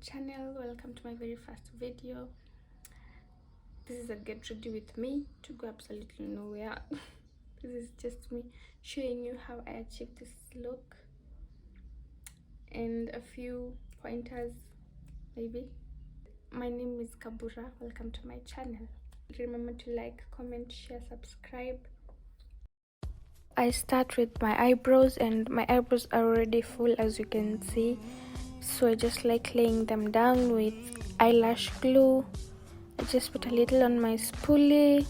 channel. Welcome to my very first video. This is a get ready with me to go absolutely nowhere. This is just me showing you how I achieved this look and a few pointers maybe. My name is Kabura. Welcome to my channel. Remember to like, comment, share, subscribe. I start with my eyebrows, and my eyebrows are already full, as you can see, so I just like laying them down with eyelash glue. I just put a little on my spoolie.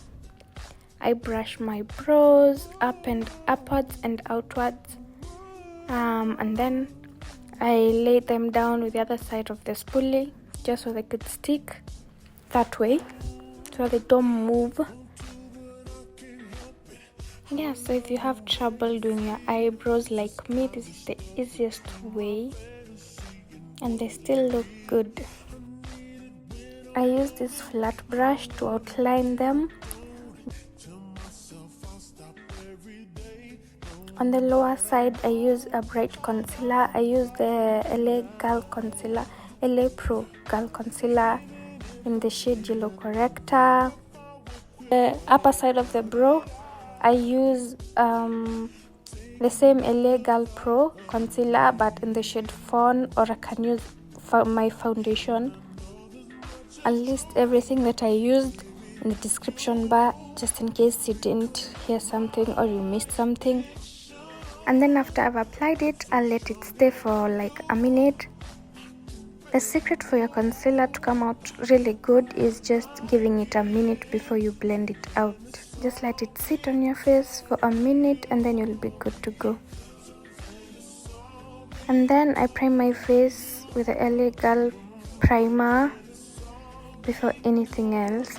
I brush my brows upwards and outwards, and then I lay them down with the other side of the spoolie just so they could stick that way so they don't move. Yeah, so if you have trouble doing your eyebrows like me, this is the easiest way and they still look good. I use this flat brush to outline them. On the lower side, I use a bright concealer. I use the LA Girl Concealer, LA Pro Girl Concealer in the shade Yellow Corrector. The upper side of the brow, I use the same LA Girl Pro Concealer but in the shade Fawn, or I can use my foundation. I'll list everything that I used in the description bar just in case you didn't hear something or you missed something. And then after I've applied it, I'll let it stay for like a minute. The secret for your concealer to come out really good is just giving it a minute before you blend it out. Just let it sit on your face for a minute and then you'll be good to go. And then I prime my face with the LA Girl primer before anything else.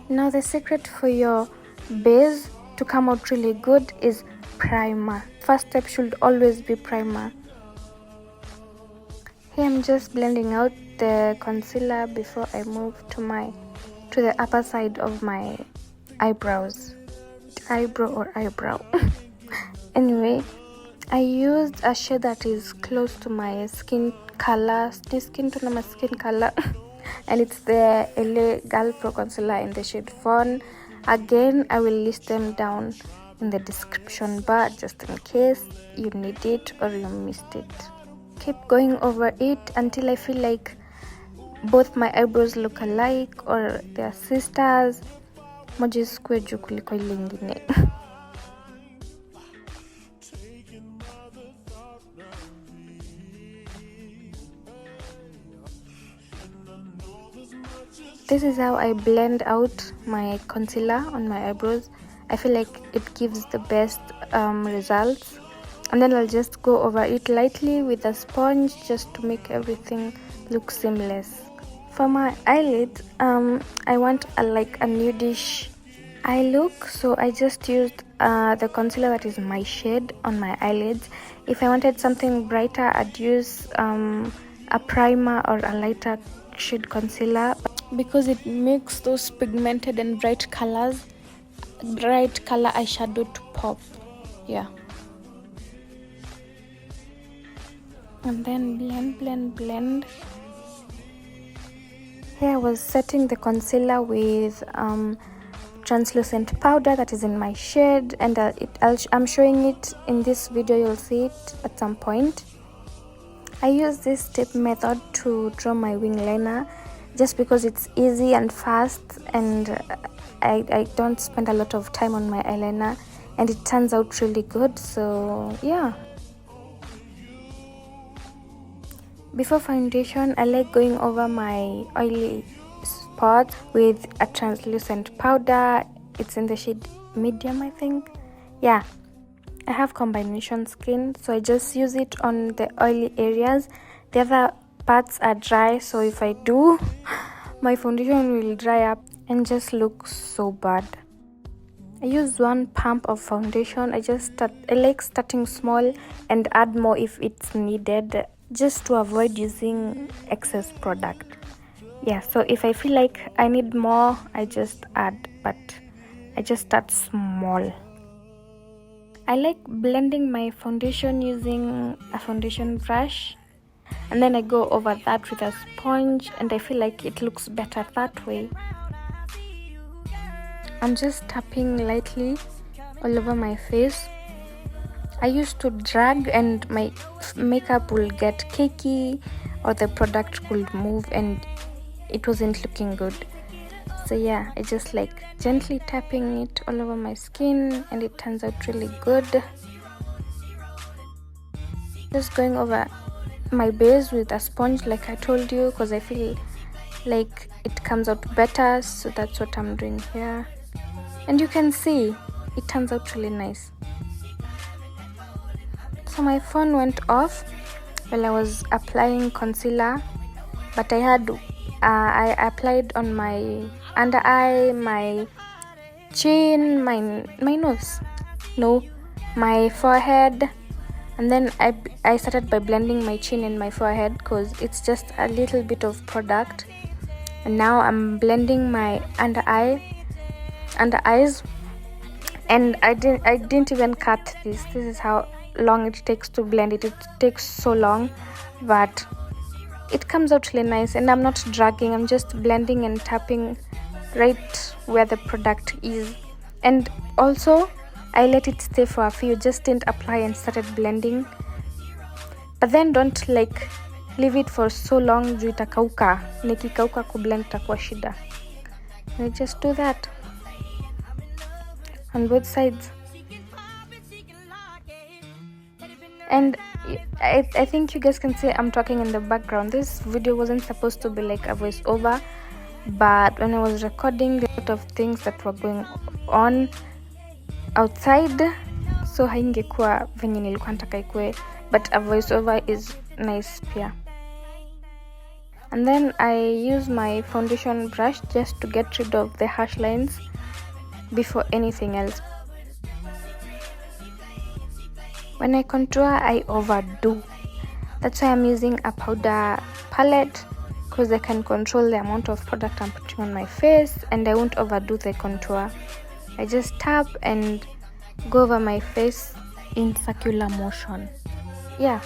Now the secret for your base to come out really good is primer. First step should always be primer. Here I'm just blending out the concealer before I move to the upper side of my eyebrows. Eyebrow. Anyway, I used a shade that is close to my skin color, and it's the LA Girl Pro Concealer in the shade Fawn. Again, I will list them down in the description bar just in case you need it or you missed it. Keep going over it until I feel like both my eyebrows look alike or they're sisters. Moja isikue juu kuliko ile ingine. This is how I blend out my concealer on my eyebrows. I feel like it gives the best results. And then I'll just go over it lightly with a sponge just to make everything look seamless. For my eyelid, I want a nudish eye look, so I just used the concealer that is my shade on my eyelids. If I wanted something brighter, I'd use a primer or a lighter shade concealer, because it makes those pigmented and bright color eyeshadow to pop. Yeah. And then blend. Here I was setting the concealer with translucent powder that is in my shade, and I'm showing it in this video. You'll see it at some point. I use this tip method to draw my wing liner just because it's easy and fast, and I don't spend a lot of time on my eyeliner, and it turns out really good. So yeah. Before foundation, I like going over my oily spots with a translucent powder. It's in the shade medium, I think. Yeah, I have combination skin, so I just use it on the oily areas. The other parts are dry, so if I do, my foundation will dry up and just look so bad. I use 1 pump of foundation. I like starting small and add more if it's needed, just to avoid using excess product. Yeah, so if I feel like I need more, I just add, but I just start small. I like blending my foundation using a foundation brush. and then I go over that with a sponge, and I feel like it looks better that way. I'm just tapping lightly all over my face. I used to drag and my makeup will get cakey or the product could move and it wasn't looking good. So yeah, I just like gently tapping it all over my skin and it turns out really good. Just going over my base with a sponge like I told you, because I feel like it comes out better, so that's what I'm doing here. And you can see it turns out really nice. So my phone went off while I was applying concealer, but I applied on my under eye, my chin, my nose, no, my forehead, and then I started by blending my chin and my forehead because it's just a little bit of product. And now I'm blending my under eyes, and I didn't even cut this. This is how long it takes to blend it. It takes so long, but it comes out really nice, and I'm not dragging. I'm just blending and tapping right where the product is. And also I let it stay for a few, just didn't apply and started blending. But then don't like leave it for so long juu itakauka. Nikikauka kublend itakuwa shida. I just do that on both sides. And I think you guys can see I'm talking in the background. This video wasn't supposed to be like a voiceover, but when I was recording, there were a lot of things that were going on outside, so haingekuwa venye nilikuwa nataka ikue, but a voiceover is nice pia. And then I use my foundation brush just to get rid of the harsh lines before anything else. When I contour, I overdo. That's why I'm using a powder palette, because I can control the amount of product I'm putting on my face and I won't overdo the contour. I just tap and go over my face in circular motion. Yeah,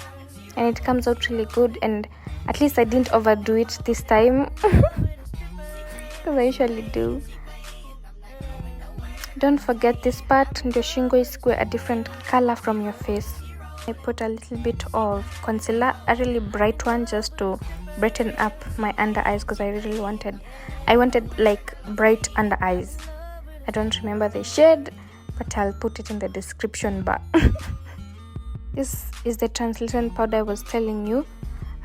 and it comes out really good, and at least I didn't overdo it this time because I usually do. Don't forget this part, ndio shingo isikue a different color from your face. I put a little bit of concealer, a really bright one, just to brighten up my under eyes, because I really wanted like bright under eyes. I don't remember the shade, but I'll put it in the description bar. This is the translucent powder I was telling you.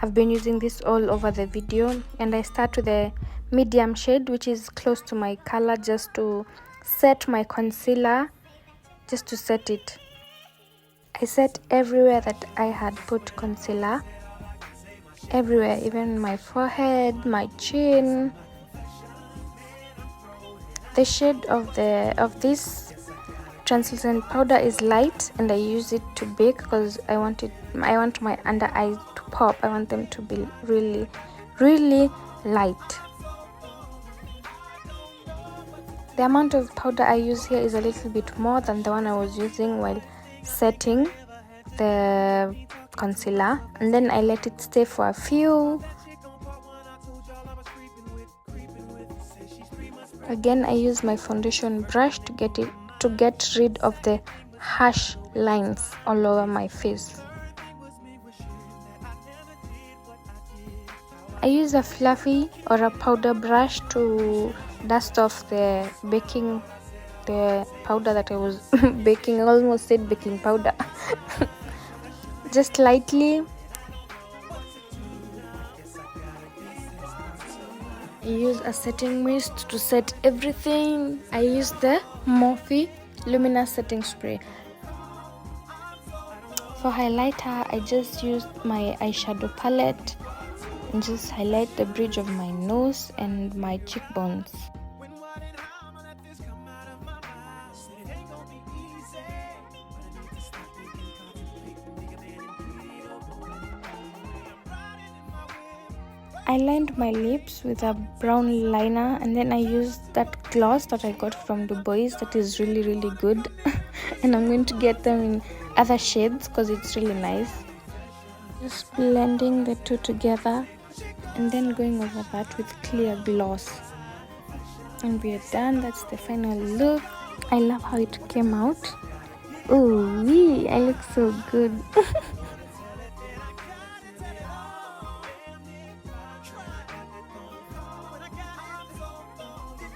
I've been using this all over the video, and I start with the medium shade, which is close to my color, just to set my concealer, just to set it. I set everywhere that I had put concealer, everywhere, even my forehead, my chin. The shade of this translucent powder is light, and I use it to bake because I want my under eyes to pop. I want them to be really, really light. The amount of powder I use here is a little bit more than the one I was using while setting the concealer, and then I let it stay for a few. Again, I use my foundation brush to get rid of the harsh lines all over my face. I use a fluffy or a powder brush to dust off the powder that I was baking. I almost said baking powder. Just lightly. I use a setting mist to set everything. I use the Morphe luminous setting spray. For highlighter, I just used my eyeshadow palette and just highlight the bridge of my nose and my cheekbones. I lined my lips with a brown liner, and then I used that gloss that I got from Dubois that is really, really good. And I'm going to get them in other shades because it's really nice. Just blending the two together and then going over that with clear gloss. And we are done. That's the final look. I love how it came out. Oh, I look so good.